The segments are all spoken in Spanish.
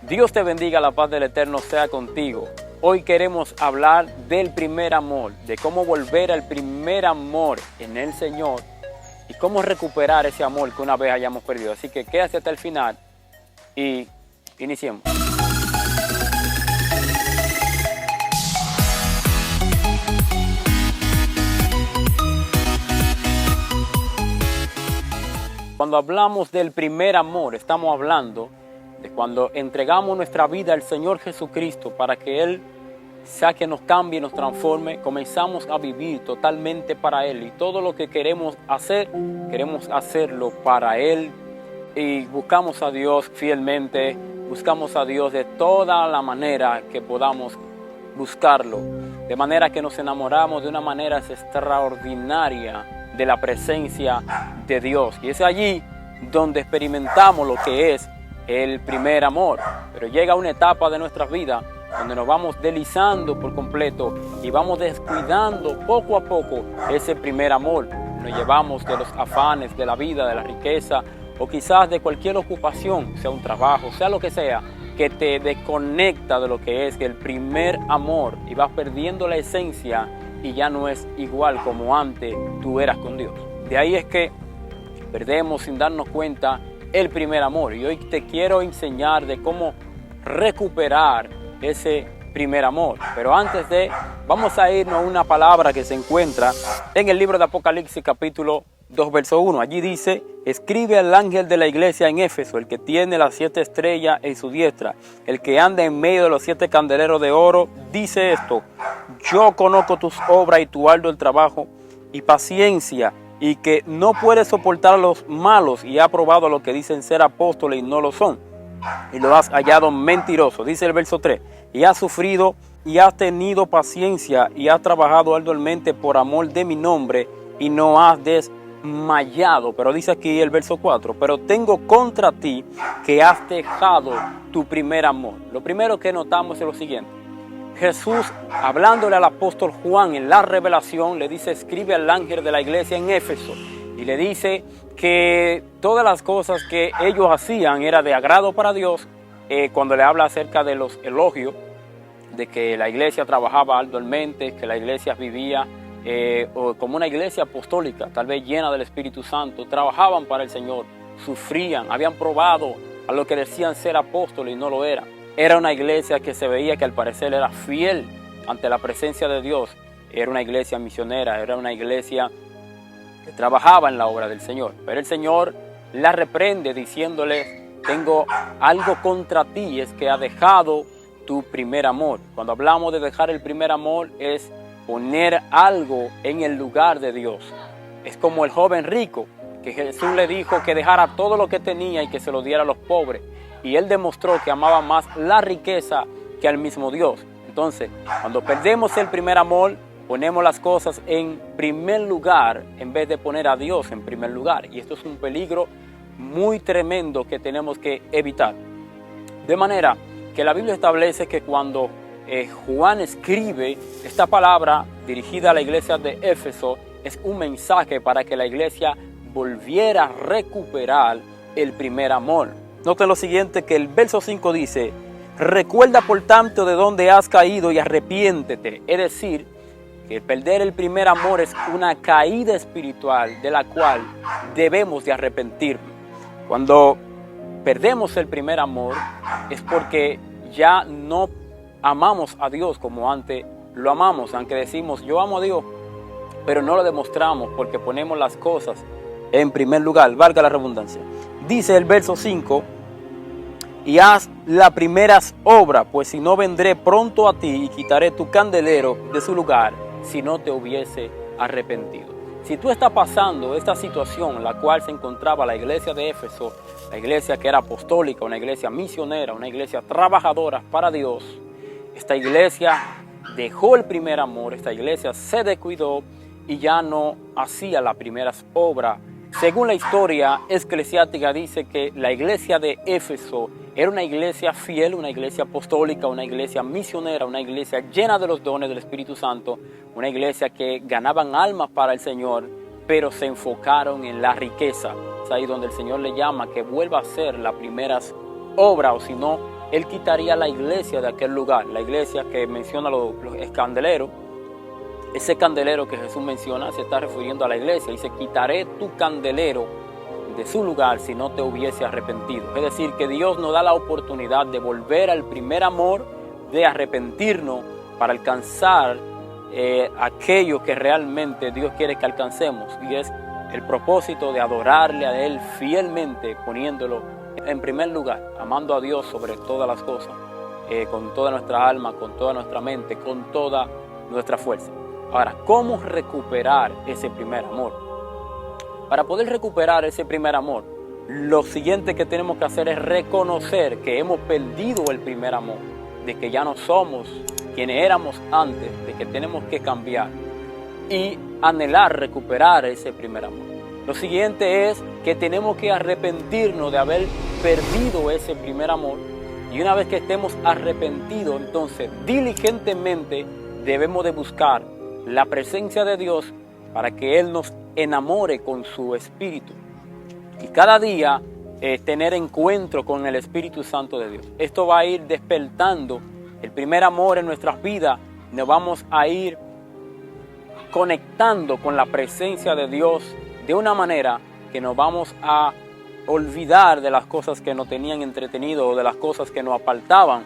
Dios te bendiga, la paz del Eterno sea contigo. Hoy queremos hablar del primer amor, de cómo volver al primer amor en el Señor y cómo recuperar ese amor que una vez hayamos perdido. Así que quédate hasta el final y iniciemos. Cuando hablamos del primer amor, estamos hablando de cuando entregamos nuestra vida al Señor Jesucristo para que Él sea que nos cambie y nos transforme. Comenzamos a vivir totalmente para Él y todo lo que queremos hacerlo para Él, y buscamos a Dios fielmente, buscamos a Dios de toda la manera que podamos buscarlo, de manera que nos enamoramos de una manera extraordinaria de la presencia de Dios, y es allí donde experimentamos lo que es el primer amor. Pero llega una etapa de nuestra vida donde nos vamos deslizando por completo y vamos descuidando poco a poco ese primer amor. Nos llevamos de los afanes de la vida, de la riqueza, o quizás de cualquier ocupación, sea un trabajo, sea lo que sea, que te desconecta de lo que es el primer amor, y vas perdiendo la esencia y ya no es igual como antes tú eras con Dios. De ahí es que perdemos sin darnos cuenta el primer amor, y hoy te quiero enseñar de cómo recuperar ese primer amor. Pero antes vamos a irnos a una palabra que se encuentra en el libro de Apocalipsis capítulo 2 verso 1. Allí dice: escribe al ángel de la iglesia en Éfeso, el que tiene las 7 estrellas en su diestra, el que anda en medio de los 7 candeleros de oro, dice esto: yo conozco tus obras y tu arduo trabajo y paciencia, y que no puedes soportar a los malos, y ha probado a los que dicen ser apóstoles y no lo son, y lo has hallado mentiroso. Dice el verso 3: y has sufrido y has tenido paciencia y has trabajado arduamente por amor de mi nombre y no has desmayado. Pero dice aquí el verso 4: pero tengo contra ti que has dejado tu primer amor. Lo primero que notamos es lo siguiente: Jesús, hablándole al apóstol Juan en la revelación, le dice: escribe al ángel de la iglesia en Éfeso, y le dice que todas las cosas que ellos hacían era de agrado para Dios. Cuando le habla acerca de los elogios, de que la iglesia trabajaba arduamente, que la iglesia vivía como una iglesia apostólica, tal vez llena del Espíritu Santo, trabajaban para el Señor, sufrían, habían probado a lo que decían ser apóstoles y no lo eran. Era una iglesia que se veía que al parecer era fiel ante la presencia de Dios. Era una iglesia misionera, era una iglesia que trabajaba en la obra del Señor. Pero el Señor la reprende diciéndole: tengo algo contra ti, es que has dejado tu primer amor. Cuando hablamos de dejar el primer amor, es poner algo en el lugar de Dios. Es como el joven rico, que Jesús le dijo que dejara todo lo que tenía y que se lo diera a los pobres. Y él demostró que amaba más la riqueza que al mismo Dios. Entonces, cuando perdemos el primer amor, ponemos las cosas en primer lugar en vez de poner a Dios en primer lugar. Y esto es un peligro muy tremendo que tenemos que evitar. De manera que la Biblia establece que cuando Juan escribe esta palabra dirigida a la iglesia de Éfeso, es un mensaje para que la iglesia volviera a recuperar el primer amor. Noten lo siguiente, que el verso 5 dice: recuerda por tanto de dónde has caído y arrepiéntete. Es decir, que perder el primer amor es una caída espiritual de la cual debemos de arrepentirnos. Cuando perdemos el primer amor es porque ya no amamos a Dios como antes lo amamos, aunque decimos yo amo a Dios, pero no lo demostramos porque ponemos las cosas en primer lugar, valga la redundancia. Dice el verso 5: y haz las primeras obras, pues si no vendré pronto a ti y quitaré tu candelero de su lugar, si no te hubiese arrepentido. Si tú estás pasando esta situación en la cual se encontraba la iglesia de Éfeso, la iglesia que era apostólica, una iglesia misionera, una iglesia trabajadora para Dios, esta iglesia dejó el primer amor, esta iglesia se descuidó y ya no hacía las primeras obras. Según la historia eclesiástica dice que la iglesia de Éfeso era una iglesia fiel, una iglesia apostólica, una iglesia misionera, una iglesia llena de los dones del Espíritu Santo, una iglesia que ganaban almas para el Señor, pero se enfocaron en la riqueza. Es ahí donde el Señor le llama que vuelva a hacer las primeras obras, o si no, Él quitaría la iglesia de aquel lugar, la iglesia que menciona los candeleros. Ese candelero que Jesús menciona se está refiriendo a la iglesia. Dice, quitaré tu candelero de su lugar si no te hubiese arrepentido. Es decir, que Dios nos da la oportunidad de volver al primer amor, de arrepentirnos para alcanzar aquello que realmente Dios quiere que alcancemos, y es el propósito de adorarle a Él fielmente, poniéndolo en primer lugar, amando a Dios sobre todas las cosas, con toda nuestra alma, con toda nuestra mente, con toda nuestra fuerza. Ahora, ¿cómo recuperar ese primer amor? Para poder recuperar ese primer amor, lo siguiente que tenemos que hacer es reconocer que hemos perdido el primer amor, de que ya no somos quienes éramos antes, de que tenemos que cambiar y anhelar recuperar ese primer amor. Lo siguiente es que tenemos que arrepentirnos de haber perdido ese primer amor, y una vez que estemos arrepentidos, entonces diligentemente debemos de buscar la presencia de Dios para que Él nos enamore con su Espíritu, y cada día tener encuentro con el Espíritu Santo de Dios. Esto va a ir despertando el primer amor en nuestras vidas. Nos vamos a ir conectando con la presencia de Dios de una manera que nos vamos a olvidar de las cosas que nos tenían entretenidos, o de las cosas que nos apartaban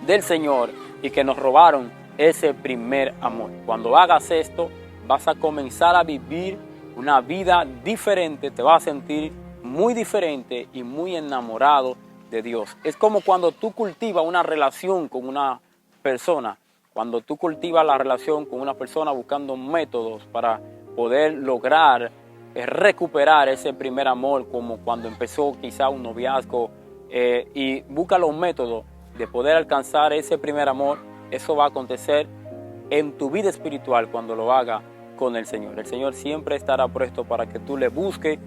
del Señor y que nos robaron ese primer amor. Cuando hagas esto, vas a comenzar a vivir una vida diferente, te vas a sentir muy diferente y muy enamorado de Dios. Es como cuando tú cultivas una relación con una persona, cuando tú cultivas la relación con una persona buscando métodos para poder lograr recuperar ese primer amor, como cuando empezó quizá un noviazgo, y busca los métodos de poder alcanzar ese primer amor. Eso va a acontecer en tu vida espiritual cuando lo haga con el Señor. El Señor siempre estará presto para que tú le busques,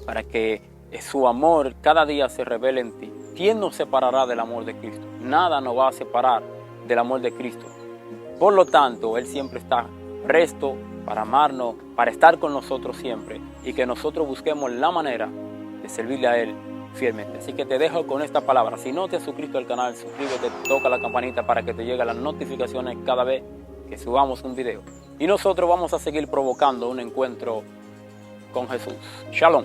para que su amor cada día se revele en ti. ¿Quién nos separará del amor de Cristo? Nada nos va a separar del amor de Cristo. Por lo tanto, Él siempre está presto para amarnos, para estar con nosotros siempre, y que nosotros busquemos la manera de servirle a Él fielmente. Así que te dejo con esta palabra. Si no te has suscrito al canal, suscríbete, toca la campanita para que te lleguen las notificaciones cada vez que subamos un video. Y nosotros vamos a seguir provocando un encuentro con Jesús. Shalom.